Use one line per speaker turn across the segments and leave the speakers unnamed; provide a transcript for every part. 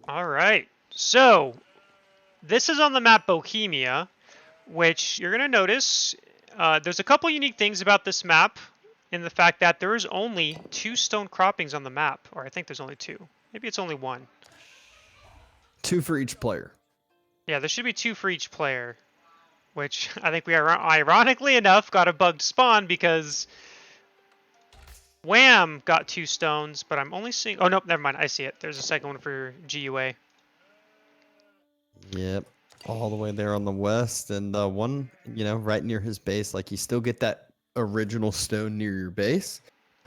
All right. So this is on the map Bohemia, which you're going to notice there's a couple unique things about this map in the fact that there is only 2 stone croppings on the map, or I think there's only 2. Maybe it's only 1.
2 for each player.
Yeah, there should be 2 for each player, which I think we are ironically enough got a bugged spawn because Wham got 2 stones, but I'm only seeing. Oh, nope, never mind. I see it. There's a second one for GUA.
Yep. All the way there on the west, and the one, right near his base. Like, you still get that original stone near your base.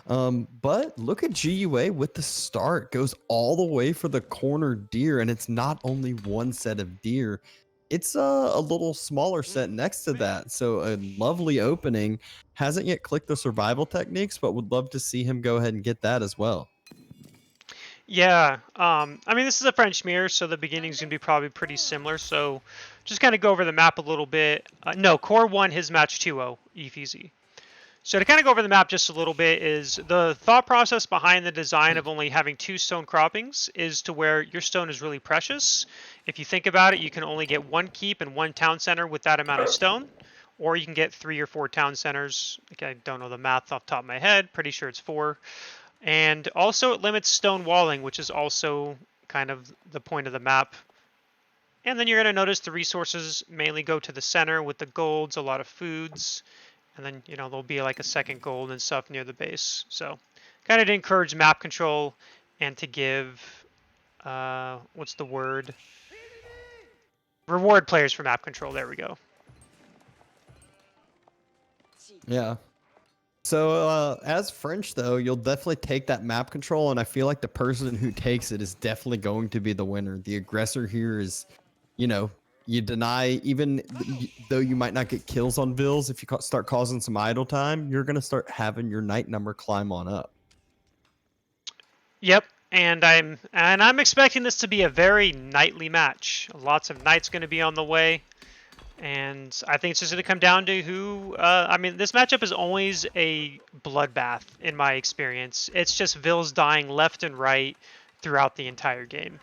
But look at GUA with the start, goes all the way for the corner deer, and it's not only one set of deer. It's a little smaller set next to that. So a lovely opening. Hasn't yet clicked the survival techniques, but would love to see him go ahead and get that as well.
Yeah, I mean, this is a French mirror, so the beginning's going to be probably pretty similar. So just kind of go over the map a little bit. No, Core won his match 2-0, easy. So to kind of go over the map just a little bit is the thought process behind the design of only having 2 stone croppings is to where your stone is really precious. If you think about it, you can only get 1 keep and 1 town center with that amount of stone, or you can get 3 or 4 town centers. I don't know the math off the top of my head, pretty sure it's 4. And also it limits stone walling, which is also kind of the point of the map. And then you're going to notice the resources mainly go to the center with the golds, a lot of foods, and then, there'll be like a second gold and stuff near the base. So kind of to encourage map control and to give, what's the word? Reward players for map control. There we go.
Yeah. So as French, though, you'll definitely take that map control, and I feel like the person who takes it is definitely going to be the winner. The aggressor here is, you deny, even though you might not get kills on Vills, if you start causing some idle time, you're going to start having your night number climb on up.
Yep, and I'm expecting this to be a very knightly match. Lots of knights going to be on the way. And I think it's just going to come down to who. I mean, this matchup is always a bloodbath in my experience. It's just Vills dying left and right throughout the entire game.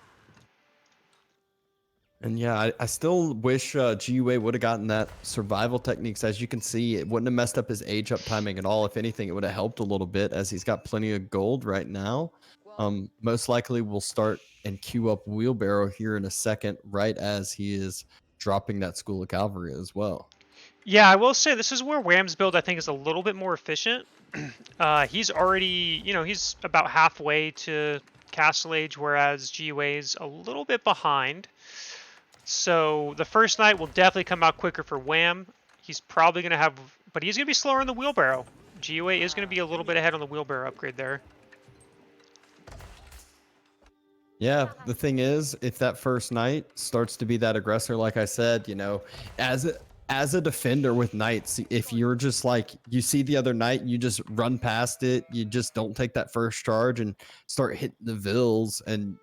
And yeah, I still wish GUA would have gotten that survival techniques. As you can see, it wouldn't have messed up his age up timing at all. If anything, it would have helped a little bit as he's got plenty of gold right now. Most likely we'll start and queue up Wheelbarrow here in a second, right as he is dropping that School of Cavalry as well.
Yeah, I will say this is where Wham's build I think is a little bit more efficient. He's already, he's about halfway to Castle Age, whereas GUA's a little bit behind. So the first night will definitely come out quicker for Wham. He's probably going to have, but he's going to be slower in the wheelbarrow. GUA is going to be a little bit ahead on the wheelbarrow upgrade there.
Yeah, the thing is, if that first night starts to be that aggressor, like I said, as a defender with knights, if you're just like, you see the other knight, you just run past it, you just don't take that first charge and start hitting the vills and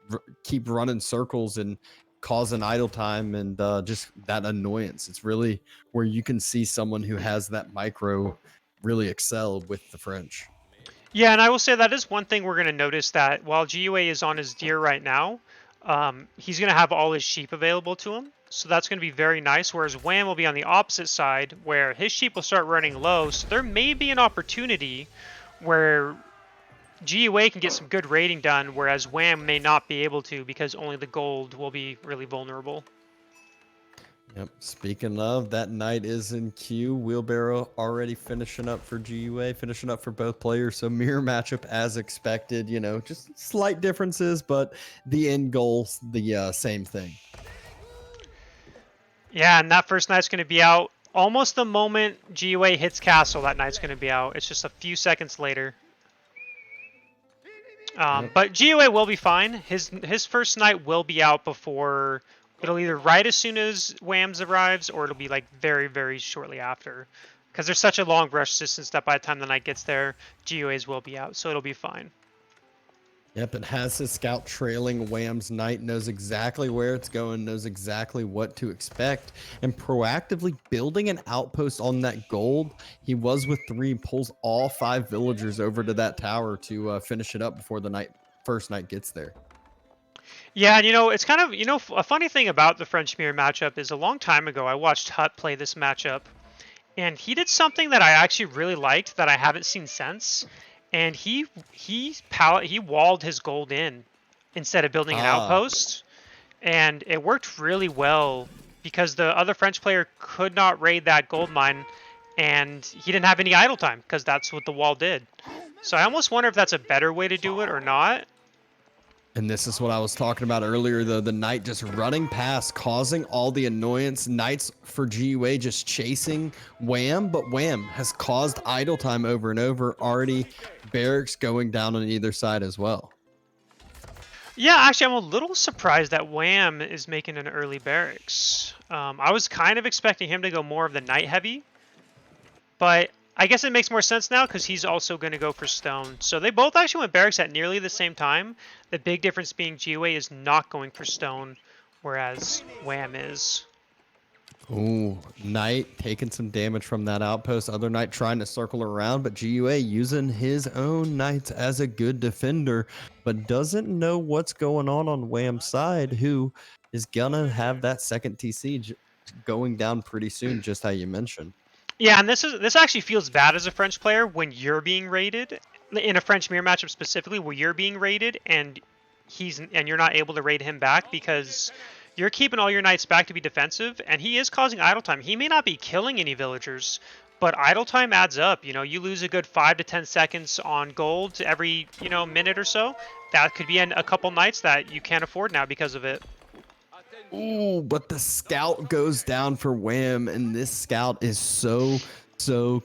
keep running circles and causing idle time and just that annoyance. It's really where you can see someone who has that micro really excel with the French.
Yeah, and I will say that is one thing we're going to notice, that while GUA is on his deer right now, he's going to have all his sheep available to him. So that's going to be very nice, whereas Wham will be on the opposite side, where his sheep will start running low. So there may be an opportunity where GUA can get some good raiding done, whereas Wham may not be able to because only the gold will be really vulnerable.
Yep. Speaking of, that knight is in queue. Wheelbarrow already finishing up for GUA, finishing up for both players. So mirror matchup as expected. Just slight differences, but the end goal's the same thing.
Yeah, and that first knight's going to be out almost the moment GUA hits castle. That knight's going to be out. It's just a few seconds later. But GUA will be fine. His first knight will be out before. It'll either right as soon as Wham's arrives, or it'll be like very, very shortly after. Because there's such a long rush distance that by the time the knight gets there, GUA's will be out, so it'll be fine.
Yep, it has his scout trailing Wham's knight, knows exactly where it's going, knows exactly what to expect, and proactively building an outpost on that gold. He was with 3, pulls all 5 villagers over to that tower to finish it up before the first knight gets there.
Yeah, and it's kind of, a funny thing about the French Mirror matchup is a long time ago I watched Hut play this matchup, and he did something that I actually really liked that I haven't seen since, and he walled his gold in instead of building an
Ah,
outpost, and it worked really well because the other French player could not raid that gold mine, and he didn't have any idle time because that's what the wall did. So I almost wonder if that's a better way to do it or not.
and this is what I was talking about earlier, though. The knight just running past, causing all the annoyance. Knights for GUA just chasing Wham, but Wham has caused idle time over and over. Already barracks going down on either side as well.
Yeah, actually, I'm a little surprised that Wham is making an early barracks. I was kind of expecting him to go more of the knight heavy, but I guess it makes more sense now because he's also going to go for stone. So they both actually went barracks at nearly the same time. The big difference being GUA is not going for stone, whereas Wham is.
Ooh, Knight taking some damage from that outpost. Other Knight trying to circle around, but GUA using his own Knights as a good defender, but doesn't know what's going on Wham's side, who is gonna have that second TC going down pretty soon, just how you mentioned.
Yeah, and this actually feels bad as a French player when you're being raided in a French mirror matchup specifically, where you're being raided and you're not able to raid him back because you're keeping all your knights back to be defensive, and he is causing idle time. He may not be killing any villagers, but idle time adds up. You lose a good 5 to 10 seconds on gold every minute or so. That could be a couple nights that you can't afford now because of it.
Ooh, but the scout goes down for Wham, and this scout is so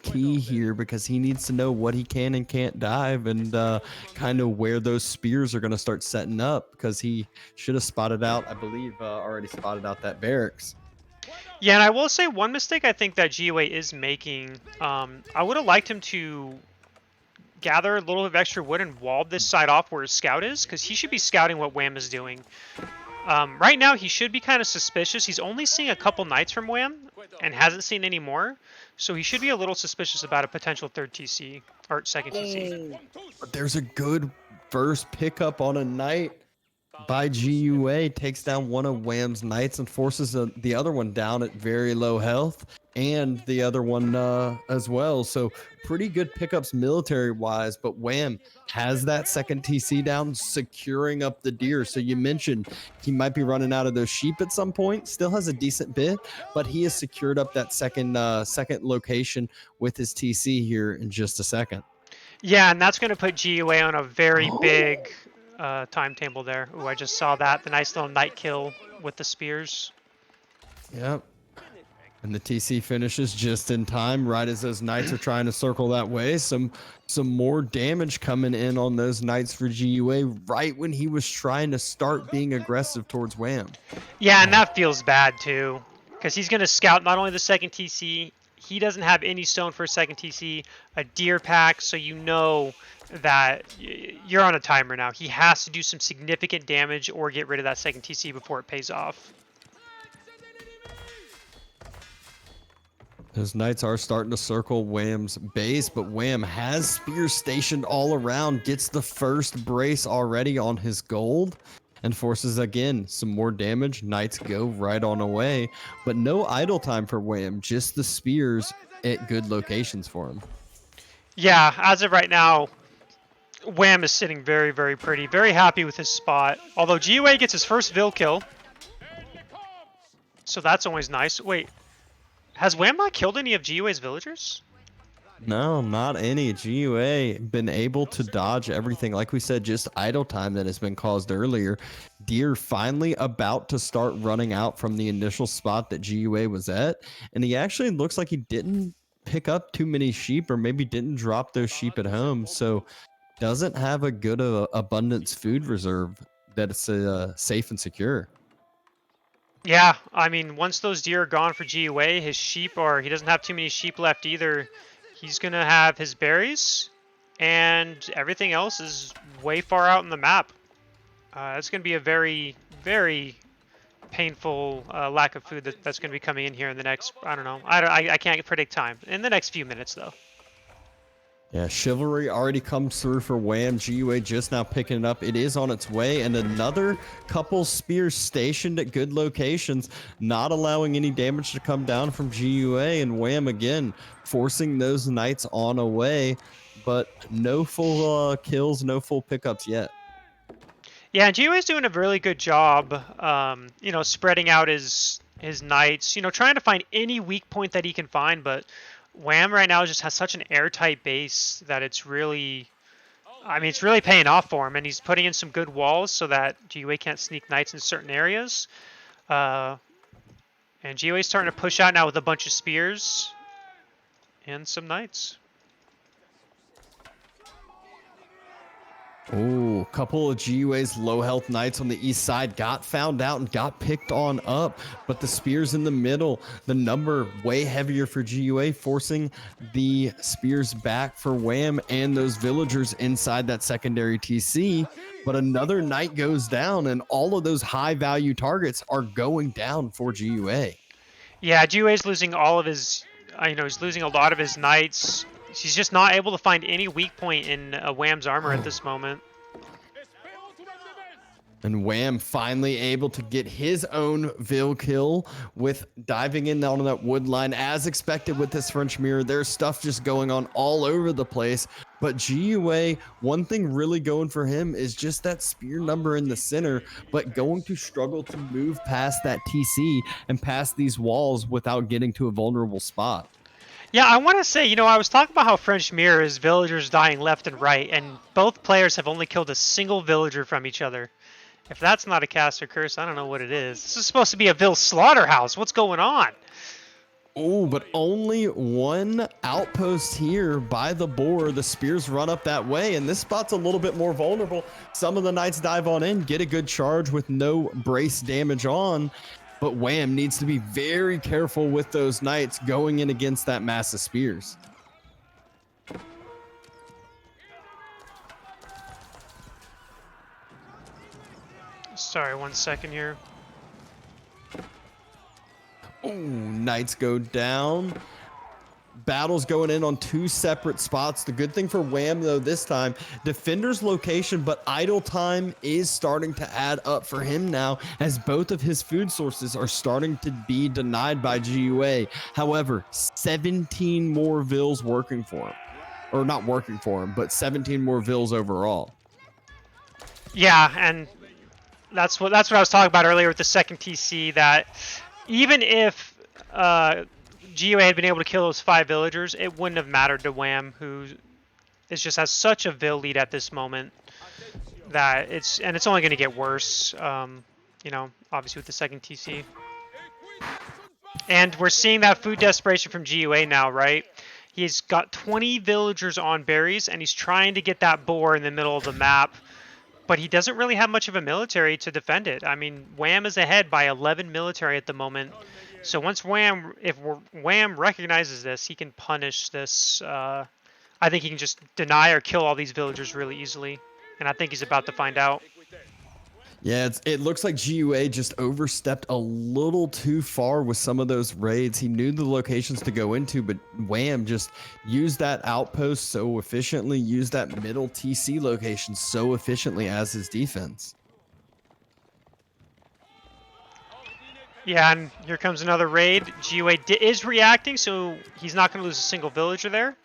key here because he needs to know what he can and can't dive, and kind of where those spears are going to start setting up, because he should have spotted out, I believe, already spotted out that barracks.
Yeah, and I will say one mistake I think that GOA is making. I would have liked him to gather a little bit of extra wood and wall this side off where his scout is, because he should be scouting what Wham is doing. Right now, he should be kind of suspicious. He's only seeing a couple knights from Wham and hasn't seen any more, so he should be a little suspicious about a potential third TC or second TC.
But there's a good first pickup on a knight by GUA, takes down one of Wham's knights and forces the other one down at very low health, and the other one as well. So pretty good pickups military wise, but Wham has that second TC down, securing up the deer. So you mentioned he might be running out of those sheep at some point. Still has a decent bit, but he has secured up that second location with his TC here in just a second.
Yeah, and that's going to put GUA on a very big timetable there. Ooh, I just saw that. The nice little night kill with the spears.
Yep. And the TC finishes just in time, right as those knights are trying to circle that way. Some more damage coming in on those knights for GUA right when he was trying to start being aggressive towards Wham.
Yeah, and that feels bad too, because he's going to scout not only the second TC, he doesn't have any stone for a second TC, a deer pack, so you know that you're on a timer now. He has to do some significant damage or get rid of that second TC before it pays off.
Those knights are starting to circle Wham's base, but Wham has spears stationed all around, gets the first brace already on his gold, and forces again some more damage. Knights go right on away, but no idle time for Wham, just the spears at good locations for him.
Yeah, as of right now, Wham is sitting very, very pretty. Very happy with his spot. Although GUA gets his first Vil kill, so that's always nice. Wait, has Wham not killed any of GUA's villagers?
No, not any. GUA been able to dodge everything. Like we said, just idle time that has been caused earlier. Deer finally about to start running out from the initial spot that GUA was at. And he actually looks like he didn't pick up too many sheep, or maybe didn't drop those sheep at home. So doesn't have a good abundance food reserve that's safe and secure.
Yeah, I mean, once those deer are gone for GUA, his sheep are, he doesn't have too many sheep left either. He's going to have his berries, and everything else is way far out in the map. It's going to be a very, very painful lack of food that's going to be coming in here in the next, I don't know, I can't predict time. In the next few minutes, though.
Yeah, Chivalry already comes through for Wham. GUA just now picking it up. It is on its way, and another couple spears stationed at good locations, not allowing any damage to come down from GUA, and Wham again forcing those knights on away, but no full kills, no full pickups yet.
Yeah, and GUA's doing a really good job, you know, spreading out his knights, you know, trying to find any weak point that he can find, but Wham right now just has such an airtight base that it's really, I mean, it's really paying off for him, and he's putting in some good walls so that GUA can't sneak knights in certain areas. Uh, and GUA's starting to push out now with a bunch of spears and some knights.
Ooh, a couple of GUA's low health knights on the east side got found out and got picked on up, but the spears in the middle, the number way heavier for GUA, forcing the spears back for Wham and those villagers inside that secondary TC. But another knight goes down, and all of those high value targets are going down for GUA.
Yeah, GUA's losing all of his, you know, he's losing a lot of his knights. He's just not able to find any weak point in Wham's armor at this moment.
And Wham finally able to get his own Vil kill with diving in on that wood line. As expected with this French mirror, there's stuff just going on all over the place. But GUA, one thing really going for him is just that spear number in the center, but going to struggle to move past that TC and past these walls without getting to a vulnerable spot.
Yeah, I want to say, you know, I was talking about how French Mirror is villagers dying left and right, and both players have only killed a single villager from each other. If that's not a caster curse, I don't know what it is. This is supposed to be a Vil slaughterhouse. What's going on?
Oh, but only one outpost here by the boar. The spears run up that way, and this spot's a little bit more vulnerable. Some of the knights dive on in, get a good charge with no brace damage on, but Wham needs to be very careful with those knights going in against that mass of spears.
Sorry, 1 second here.
Oh, knights go down. Battles going in on two separate spots. The good thing for Wham, though, this time, defender's location, but idle time is starting to add up for him now, as both of his food sources are starting to be denied by GUA. However, 17 more Vils working for him. Or not working for him, but 17 more Vils overall.
Yeah, and that's what I was talking about earlier with the second TC, that even if GUA had been able to kill those 5 villagers, it wouldn't have mattered to Wham, who is just has such a Vil lead at this moment that it's only going to get worse. You know, obviously with the second TC, and we're seeing that food desperation from GUA now, right? He's got 20 villagers on berries, and he's trying to get that boar in the middle of the map. But he doesn't really have much of a military to defend it. I mean, Wham is ahead by 11 military at the moment. So once if Wham recognizes this, he can punish this. I think he can just deny or kill all these villagers really easily. And I think he's about to find out.
Yeah, it looks like GUA just overstepped a little too far with some of those raids. He knew the locations to go into, but Wham just used that outpost so efficiently, used that middle TC location so efficiently as his defense.
Yeah, and here comes another raid. GUA is reacting, so he's not going to lose a single villager there.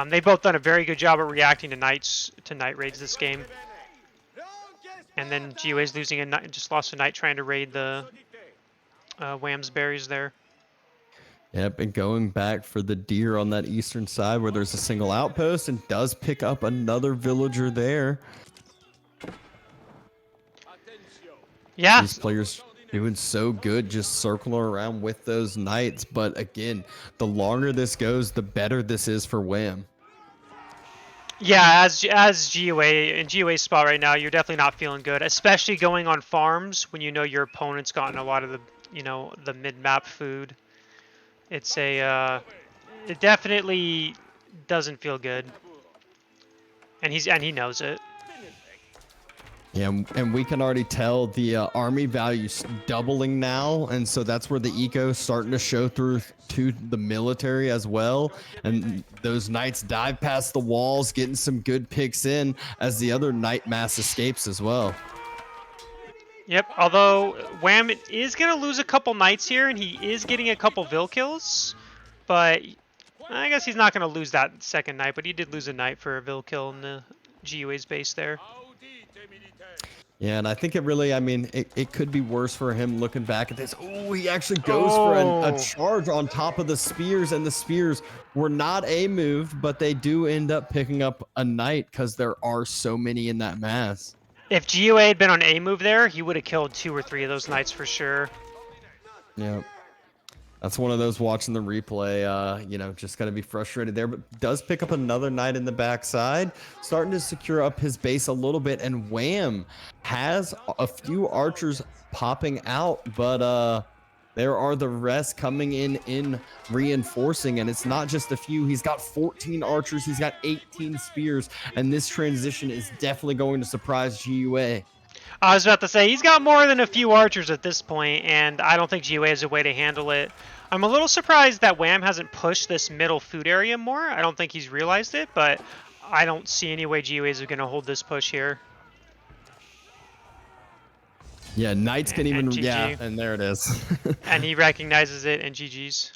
They've both done a very good job at reacting to night raids this game. And then GUA's losing a knight, just lost a knight trying to raid the Wham's berries there.
Yep, and going back for the deer on that eastern side where there's a single outpost, and does pick up another villager there.
Yeah.
These players doing so good just circling around with those knights. But again, the longer this goes, the better this is for Wham.
Yeah, as GUA, in GUA's spot right now, you're definitely not feeling good, especially going on farms when you know your opponent's gotten a lot of the, you know, the mid-map food. It's it definitely doesn't feel good, and he knows it.
Yeah, and we can already tell the army value's doubling now, and so that's where the eco's starting to show through to the military as well. And those knights dive past the walls, getting some good picks in as the other knight mass escapes as well.
Yep, although Wham is going to lose a couple knights here, and he is getting a couple Vil kills, but I guess he's not going to lose that second knight, but he did lose a knight for a Vil kill in the GUA's base there.
Yeah, and I think it really, I mean, it could be worse for him looking back at this. Oh, he actually goes for a charge on top of the spears, and the spears were not a move, but they do end up picking up a knight because there are so many in that mass.
If GUA had been on a move there, he would have killed 2 or 3 of those knights for sure.
Yeah. That's one of those watching the replay, you know, just going to be frustrated there, but does pick up another knight in the backside, starting to secure up his base a little bit, and Wham has a few archers popping out, but there are the rest coming in reinforcing, and it's not just a few. He's got 14 archers, he's got 18 spears, and this transition is definitely going to surprise GUA.
I was about to say, he's got more than a few archers at this point, and I don't think GUA has a way to handle it. I'm a little surprised that Wham hasn't pushed this middle food area more. I don't think he's realized it, but I don't see any way GUA is going to hold this push here.
Yeah, knights can even,
and
yeah, and there it is.
And he recognizes it, and GG's.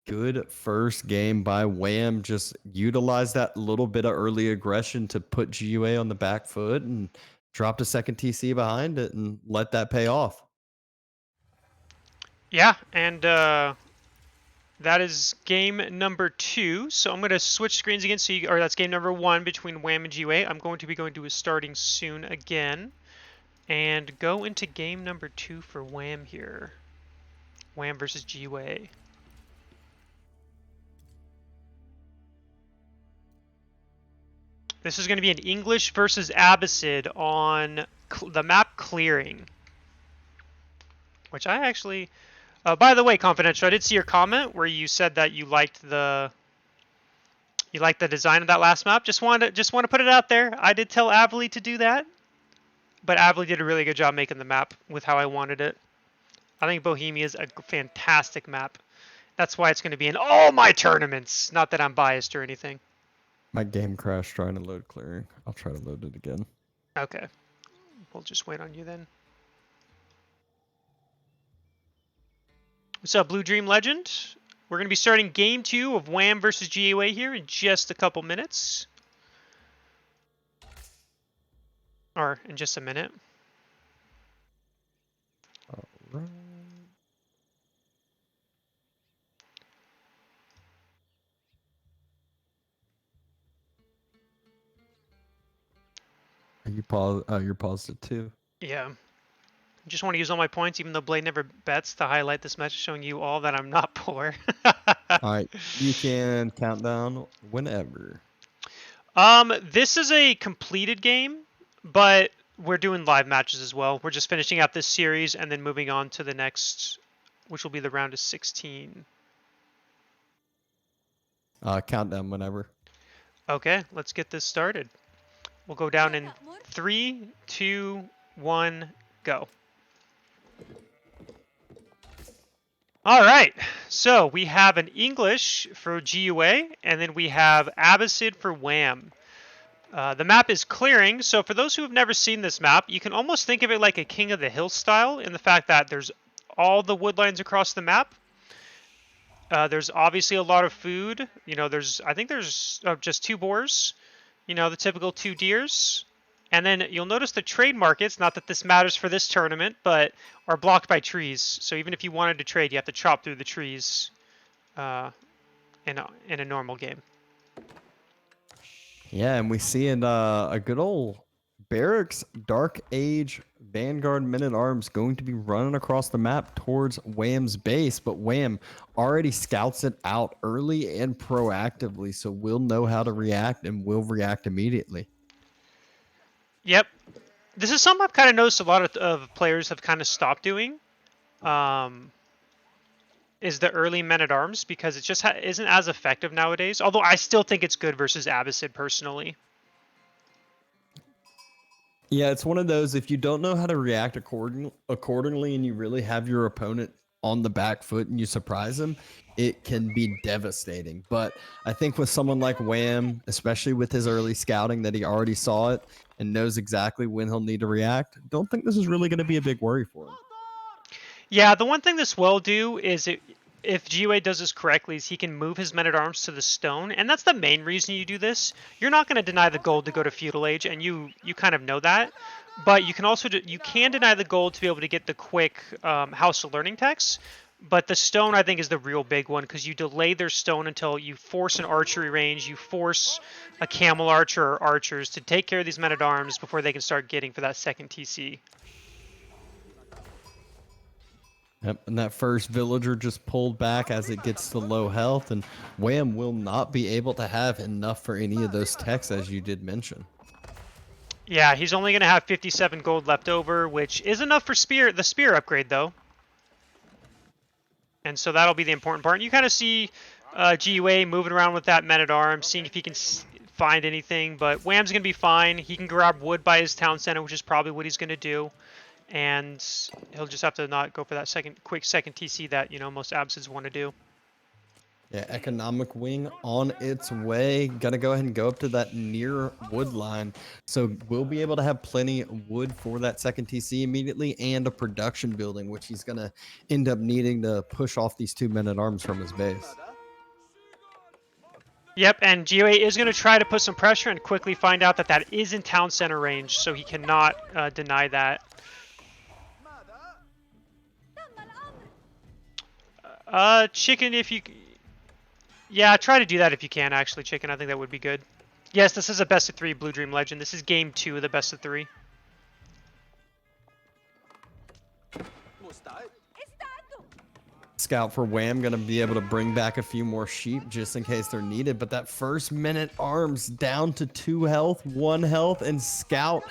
Good first game by Wham. Just utilized that little bit of early aggression to put GUA on the back foot and dropped a second TC behind it and let that pay off.
Yeah, and that is game number 2. So I'm going to switch screens again. Or that's game number 1 between Wham and GUA. I'm going to be going to a starting soon again. And go into game number 2 for Wham here. Wham versus GUA. This is going to be an English versus Abbasid on the map Clearing. Which I actually... by the way, Confidential, I did see your comment where you said that you liked the design of that last map. Just want to put it out there. I did tell Avli to do that, but Avli did a really good job making the map with how I wanted it. I think Bohemia is a fantastic map. That's why it's going to be in all my tournaments. Not that I'm biased or anything.
My game crashed trying to load Clearing. I'll try to load it again.
Okay. We'll just wait on you then. What's up, Blue Dream Legend? We're going to be starting game 2 of Wham versus GUA here in just a couple minutes. Or in just a minute.
All right. You pause. You're paused it too.
Yeah. I just want to use all my points, even though Blade never bets, to highlight this match, showing you all that I'm not poor.
All right, you can count down whenever.
This is a completed game, but we're doing live matches as well. We're just finishing out this series and then moving on to the next, which will be the round of 16.
Countdown whenever.
Okay, let's get this started. We'll go down in 3, 2, 1, go. All right, so we have an English for GUA, and then we have Abbasid for Wham. The map is Clearing, so for those who have never seen this map, you can almost think of it like a King of the Hill style in the fact that there's all the wood lines across the map. There's obviously a lot of food. You know, I think there's just 2 boars, you know, the typical 2 deers. And then you'll notice the trade markets, not that this matters for this tournament, but are blocked by trees. So even if you wanted to trade, you have to chop through the trees in a normal game.
Yeah, and we see in a good old Barracks Dark Age Vanguard Men-at-Arms going to be running across the map towards Wham's base, but Wham already scouts it out early and proactively, so we'll know how to react and we'll react immediately.
Yep. This is something I've kind of noticed a lot of players have kind of stopped doing. Is the early Men-at-Arms, because it just isn't as effective nowadays. Although I still think it's good versus Abbasid personally.
Yeah, it's one of those, if you don't know how to react accordingly and you really have your opponent on the back foot and you surprise them, it can be devastating. But I think with someone like Wham, especially with his early scouting that he already saw it and knows exactly when he'll need to react, don't think this is really going to be a big worry for him.
Yeah, the one thing this will do is if GUA does this correctly, is he can move his men-at-arms to the stone, and that's the main reason you do this. You're not going to deny the gold to go to Feudal Age, and you kind of know that. But you can also you can deny the gold to be able to get the quick House of Learning text. But the stone, I think, is the real big one, because you delay their stone until you force an archery range, you force a camel archer or archers to take care of these men-at-arms before they can start getting for that second TC.
Yep, and that first villager just pulled back as it gets to low health, and Wham will not be able to have enough for any of those techs, as you did mention.
Yeah, he's only going to have 57 gold left over, which is enough for the spear upgrade, though. And so that'll be the important part. And you kind of see GUA moving around with that men-at-arms, seeing if he can find anything. But Wham's going to be fine. He can grab wood by his town center, which is probably what he's going to do. And he'll just have to not go for that quick second TC that, you know, most absids want to do.
Yeah, economic wing on its way. Gonna go ahead and go up to that near wood line. So we'll be able to have plenty of wood for that second TC immediately and a production building, which he's gonna end up needing to push off these 2 men-at-arms from his base.
Yep, and GUA is going to try to put some pressure and quickly find out that that is in town center range, so he cannot deny that. Chicken, if you... Yeah, try to do that if you can, actually, Chicken. I think that would be good. Yes, this is a best of 3 Blue Dream Legend. This is game 2 of the best of 3.
Scout for Wham gonna be able to bring back a few more sheep just in case they're needed. But that first men-at-arms down to 2 health, 1 health, and Scout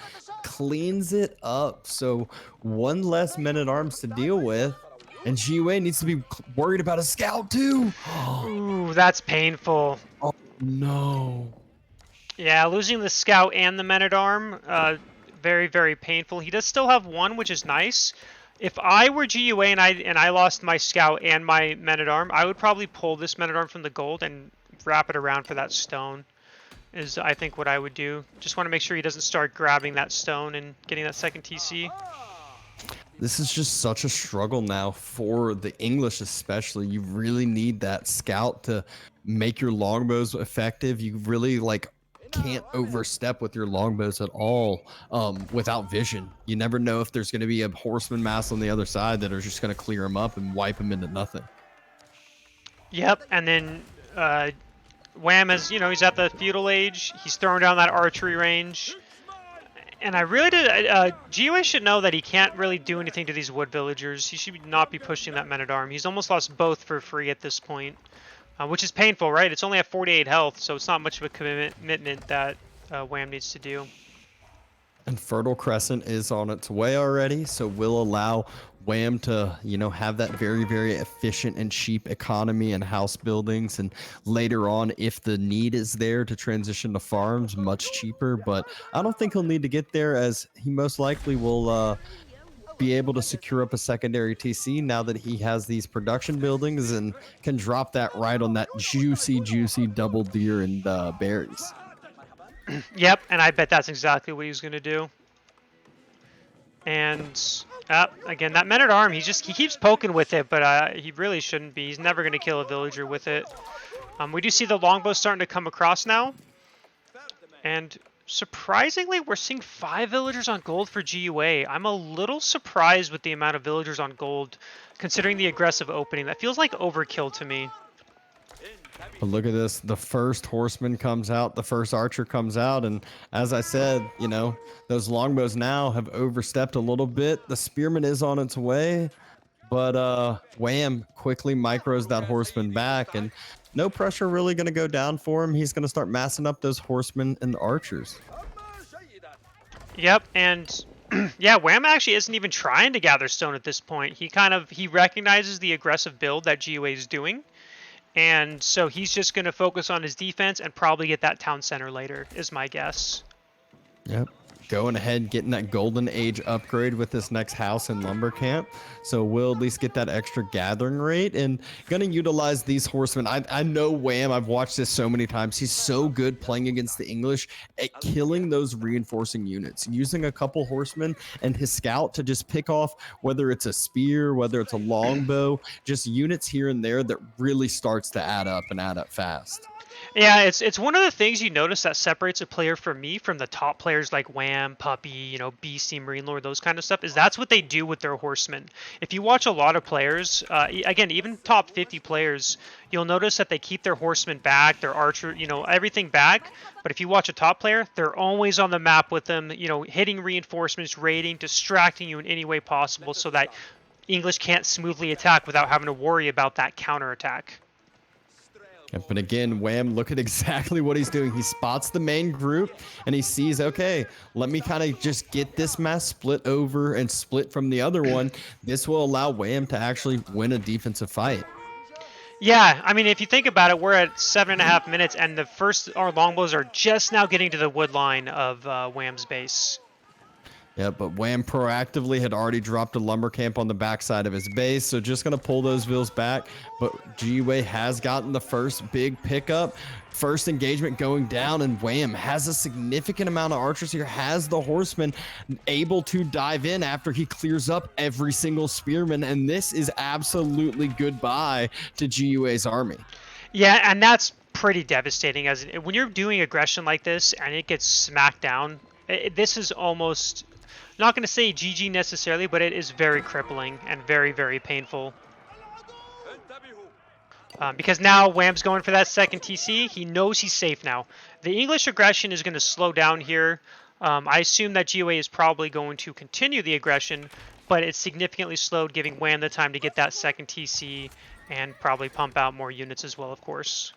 cleans it up. So 1 less men-at-arms to deal with. And GUA needs to be worried about a Scout too.
Ooh, that's painful.
Oh, no.
Yeah, losing the Scout and the men-at-arm, very, very painful. He does still have 1, which is nice. If I were GUA and I lost my Scout and my men-at-arm, I would probably pull this men-at-arm from the gold and wrap it around for that stone, is I think what I would do. Just want to make sure he doesn't start grabbing that stone and getting that second TC.
This is just such a struggle now for the English especially. You really need that Scout to make your longbows effective. You really can't overstep with your longbows at all without vision. You never know if there's going to be a horseman mass on the other side that are just going to clear him up and wipe him into nothing. Yep,
and then Wham is, you know, he's at the feudal age. He's throwing down that archery range. And I really did. GUA should know that he can't really do anything to these wood villagers. He should not be pushing that men-at-arm. He's almost lost both for free at this point, which is painful, right? It's only at 48 health, so it's not much of a commitment that Wham needs to do.
And Fertile Crescent is on its way already, so we'll allow Wham to, you know, have that very, very efficient and cheap economy and house buildings. And later on, if the need is there to transition to farms, much cheaper. But I don't think he'll need to get there, as he most likely will be able to secure up a secondary TC now that he has these production buildings and can drop that right on that juicy, juicy double deer and berries.
Yep, and I bet that's exactly what he's going to do. And again, that men-at-arm, he keeps poking with it, but he really shouldn't be. He's never going to kill a villager with it. We do see the longbow starting to come across now. And surprisingly, we're seeing 5 villagers on gold for GUA. I'm a little surprised with the amount of villagers on gold, considering the aggressive opening. That feels like overkill to me.
But look at this. The first horseman comes out. The first archer comes out. And as I said, you know, those longbows now have overstepped a little bit. The spearman is on its way. But Wham quickly micros that horseman back. And no pressure really going to go down for him. He's going to start massing up those horsemen and archers.
Yep, and yeah, Wham actually isn't even trying to gather stone at this point. He recognizes the aggressive build that GUA is doing. And so he's just going to focus on his defense and probably get that town center later, is my guess.
Yep. going ahead getting that golden age upgrade with this next house and lumber camp, so we'll at least get that extra gathering rate and gonna utilize these horsemen. I know Wham, I've watched this so many times, he's so good playing against the English at killing those reinforcing units, using a couple horsemen and his scout to just pick off whether it's a spear, whether it's a longbow, just units here and there that really starts to add up and add up fast.
Yeah, it's one of the things you notice that separates a player from me from the top players like Wham, Puppy, BC, Marine Lord, those kind of stuff, is that's what they do with their horsemen. If you watch a lot of players, again, even top 50 players, you'll notice that they keep their horsemen back, their archer, everything back. But if you watch a top player, they're always on the map with them, hitting reinforcements, raiding, distracting you in any way possible so that English can't smoothly attack without having to worry about that counterattack.
But again, Wham, look at exactly what he's doing. He spots the main group and he sees, okay, let me kind of just get this mass split over and split from the other one. This will allow Wham to actually win a defensive fight.
Yeah, I mean, if you think about it, we're at 7.5 minutes, and our longbows are just now getting to the wood line of Wham's base.
Yeah, but Wham proactively had already dropped a lumber camp on the backside of his base, so just going to pull those vills back. But GUA has gotten the first big pickup. First engagement going down, and Wham has a significant amount of archers here, has the horseman able to dive in after he clears up every single spearman, and this is absolutely goodbye to GUA's army.
Yeah, and that's pretty devastating. When you're doing aggression like this and it gets smacked down, this is almost... not going to say GG necessarily, but it is very crippling and very, very painful. Because now Wham's going for that second TC. He knows he's safe now. The English aggression is going to slow down here. I assume that GOA is probably going to continue the aggression, but it's significantly slowed, giving Wham the time to get that second TC and probably pump out more units as well, of course.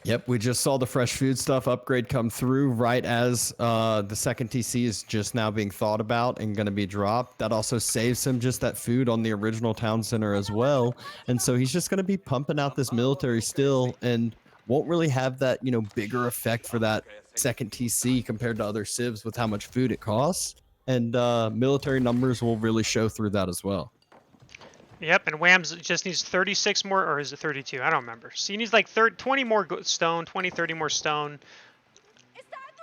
Yep, we just saw the fresh food stuff upgrade come through right as the second TC is just now being thought about and going to be dropped. That also saves him just that food on the original town center as well. And so he's just going to be pumping out this military still and won't really have that, bigger effect for that second TC compared to other civs with how much food it costs. And military numbers will really show through that as well.
Yep, and Wham's just needs 36 more, or is it 32? I don't remember. So he needs like 20 more stone, 20, 30 more stone.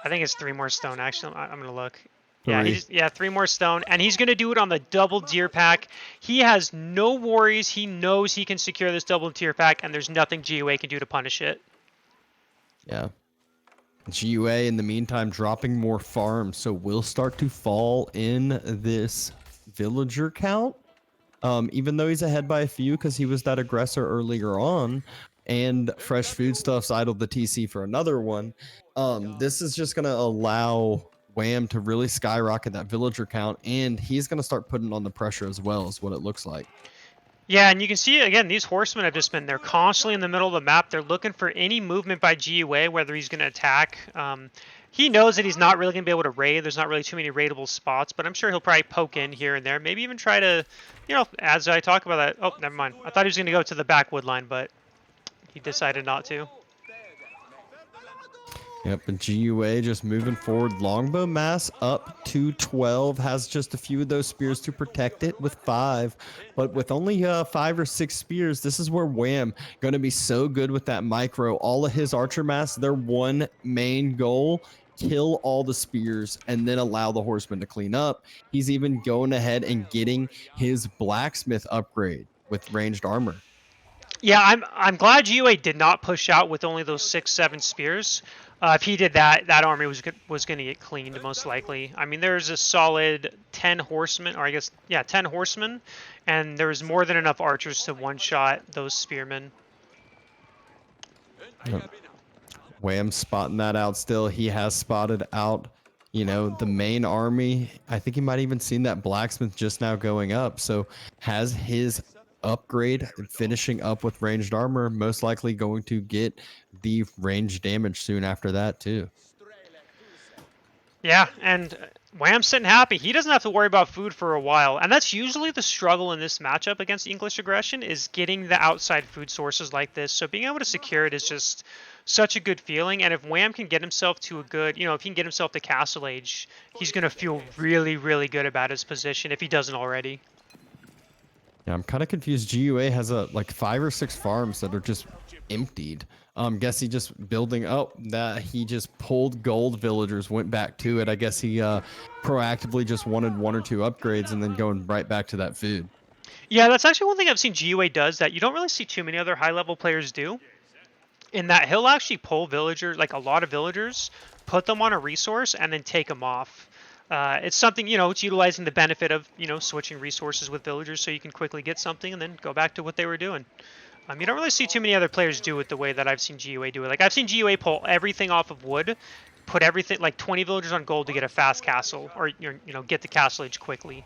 I think it's 3 more stone, actually. I'm going to look. Yeah, 3 more stone, and he's going to do it on the double deer pack. He has no worries. He knows he can secure this double deer pack, and there's nothing GUA can do to punish it.
Yeah. GUA, in the meantime, dropping more farms, so we'll start to fall in this villager count. Even though he's ahead by a few because he was that aggressor earlier on, and fresh foodstuffs idled the TC for another one. This is just going to allow Wham to really skyrocket that villager count, and he's going to start putting on the pressure as well, is what it looks like.
Yeah, and you can see, again, these horsemen have just been, they're constantly in the middle of the map. They're looking for any movement by GUA, whether he's going to attack. He knows that he's not really going to be able to raid. There's not really too many raidable spots, but I'm sure he'll probably poke in here and there. Maybe even try to, as I talk about that. Oh, never mind. I thought he was going to go to the backwood line, but he decided not to.
Yep, and GUA just moving forward. Longbow mass up to 12. Has just a few of those spears to protect it with 5. But with only 5 or 6 spears, this is where Wham going to be so good with that micro. All of his archer mass, their one main goal, kill all the spears and then allow the horsemen to clean up. He's even going ahead and getting his blacksmith upgrade with ranged armor.
Yeah, I'm glad GUA did not push out with only those 6, 7 spears. If he did that, that army was going to get cleaned, most likely. I mean, there's a solid 10 horsemen, or I guess, yeah, 10 horsemen, and there's more than enough archers to one-shot those spearmen.
Wham spotting that out still. He has spotted out, the main army. I think he might even seen that blacksmith just now going up. So has his upgrade finishing up with ranged armor, most likely going to get the range damage soon after that too.
Yeah, and Wham's sitting happy. He doesn't have to worry about food for a while. And that's usually the struggle in this matchup against English aggression, is getting the outside food sources like this. So being able to secure it is just such a good feeling. And if Wham can get himself to a good, if he can get himself to Castle Age, he's going to feel really, really good about his position if he doesn't already.
Yeah, I'm kind of confused. GUA has like 5 or 6 farms that are just emptied. Guess he just building. Oh, that he just pulled gold villagers, went back to it. I guess he proactively just wanted 1 or 2 upgrades and then going right back to that food.
Yeah, that's actually one thing I've seen GUA does that you don't really see too many other high-level players do. In that he'll actually pull villagers, like a lot of villagers, put them on a resource, and then take them off. It's something, it's utilizing the benefit of, switching resources with villagers so you can quickly get something and then go back to what they were doing. You don't really see too many other players do it the way that I've seen GUA do it. Like, I've seen GUA pull everything off of wood, put everything, like 20 villagers on gold to get a fast castle, or, get the castle age quickly.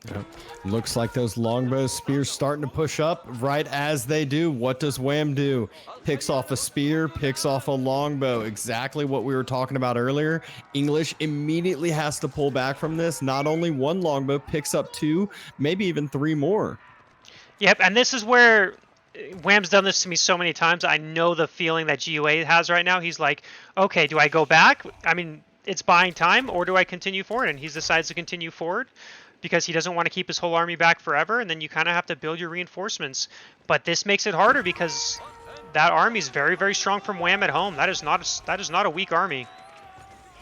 Yep. Looks like those longbow spears starting to push up. Right as they do, what does Wham do? Picks off a spear, picks off a longbow. Exactly what we were talking about earlier. English immediately has to pull back from this. Not only 1 longbow, picks up 2, maybe even 3 more.
Yep, and this is where Wham's done this to me so many times. I know the feeling that GUA has right now. He's like, okay, do I go back? I mean, it's buying time, or do I continue forward? And he decides to continue forward because he doesn't want to keep his whole army back forever, and then you kind of have to build your reinforcements. But this makes it harder because that army is very, very strong from Wham at home. That is not a weak army.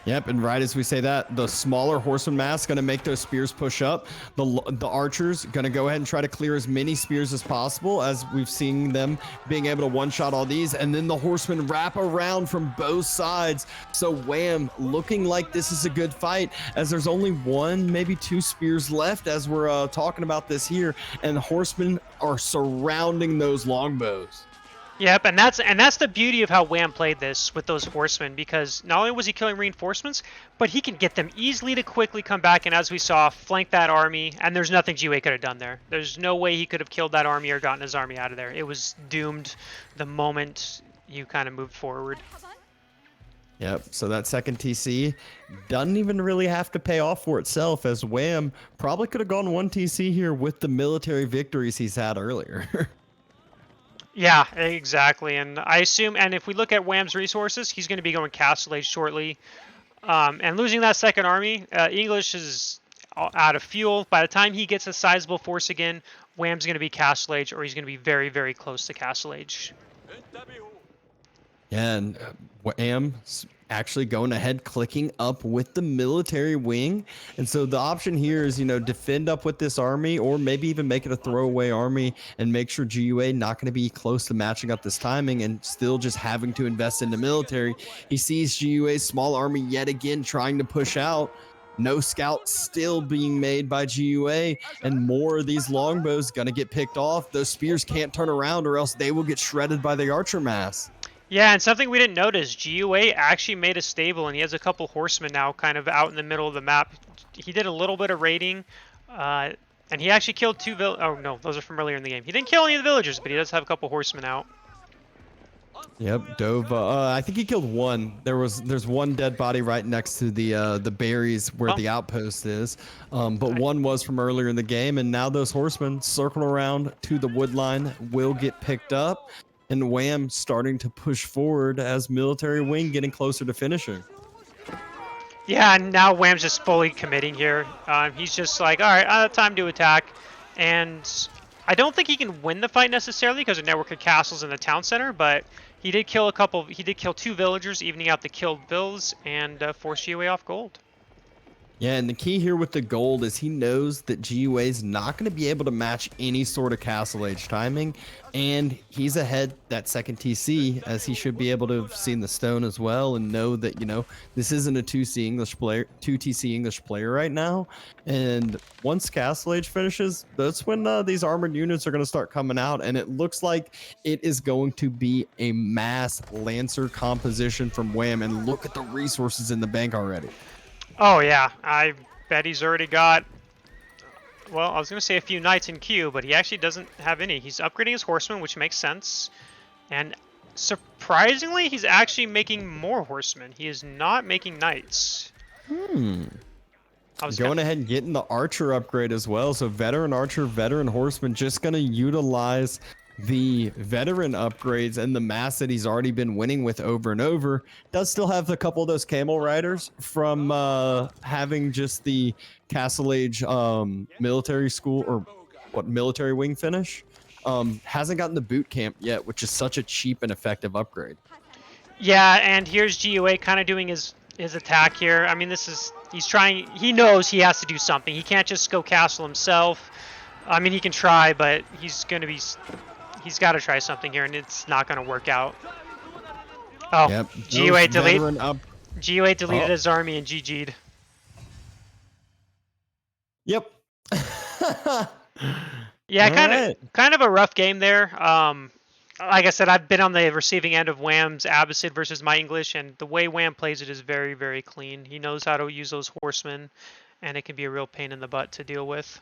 Yep, and right as we say that, the smaller horseman mass going to make those spears push up. The archers going to go ahead and try to clear as many spears as possible, as we've seen them being able to one-shot all these. And then the horsemen wrap around from both sides. So Wham looking like this is a good fight, as there's only 1, maybe 2 spears left as we're talking about this here. And the horsemen are surrounding those longbows.
Yep, and that's the beauty of how Wham played this with those horsemen, because not only was he killing reinforcements, but he can get them easily to quickly come back, and as we saw, flank that army, and there's nothing GUA could have done there. There's no way he could have killed that army or gotten his army out of there. It was doomed the moment you kind of moved forward.
Yep, so that second TC doesn't even really have to pay off for itself, as Wham probably could have gone 1 TC here with the military victories he's had earlier.
Yeah, exactly. And I assume, and if we look at Wham's resources, he's going to be going Castle Age shortly. And losing that second army, English is out of fuel. By the time he gets a sizable force again, Wham's going to be Castle Age, or he's going to be very, very close to Castle Age.
Yeah, and Wham's actually going ahead, clicking up with the military wing. And so the option here is, defend up with this army, or maybe even make it a throwaway army and make sure GUA not going to be close to matching up this timing and still just having to invest in the military. He sees GUA's small army yet again trying to push out. No scouts still being made by GUA, and more of these longbows going to get picked off. Those spears can't turn around, or else they will get shredded by the archer mass.
Yeah, and something we didn't notice, GUA actually made a stable, and he has a couple horsemen now kind of out in the middle of the map. He did a little bit of raiding, and he actually killed 2 oh no, those are from earlier in the game. He didn't kill any of the villagers, but he does have a couple horsemen out.
Yep, dove. I think he killed 1. There's 1 dead body right next to the berries where the outpost is. But 1 was from earlier in the game, and now those horsemen circle around to the wood line will get picked up. And Wham starting to push forward as military wing getting closer to finishing.
Yeah, and now Wham's just fully committing here. He's just like, all right, time to attack. And I don't think he can win the fight necessarily because of network of castles in the town center, but he did kill 2 villagers, evening out the killed vills, and force GUA off gold.
Yeah, and the key here with the gold is he knows that GUA is not going to be able to match any sort of Castle Age timing, and he's ahead that second TC, as he should be able to have seen the stone as well and know that, this isn't a 2 TC English player right now. And once Castle Age finishes, that's when these armored units are going to start coming out, and it looks like it is going to be a mass Lancer composition from Wham, and look at the resources in the bank already.
Oh yeah, I bet he's already got, well, I was going to say a few knights in queue, but he actually doesn't have any. He's upgrading his horsemen, which makes sense. And surprisingly, he's actually making more horsemen. He is not making knights.
Going ahead and getting the archer upgrade as well. So veteran archer, veteran horseman, just going to utilize the veteran upgrades and the mass that he's already been winning with over and over. Does still have a couple of those camel riders from having just the Castle Age military school or what military wing finish. Hasn't gotten the boot camp yet, which is such a cheap and effective upgrade.
Yeah, and here's GUA kind of doing his attack here. I mean, he's trying. He knows he has to do something. He can't just go castle himself. I mean, he can try, but he's got to try something here, and it's not going to work out. Oh,
yep.
GUA deleted his army and GG'd.
Yep.
Yeah, kind of a rough game there. Like I said, I've been on the receiving end of Wham's Abbasid versus my English, and the way Wham plays it is very, very clean. He knows how to use those horsemen, and it can be a real pain in the butt to deal with.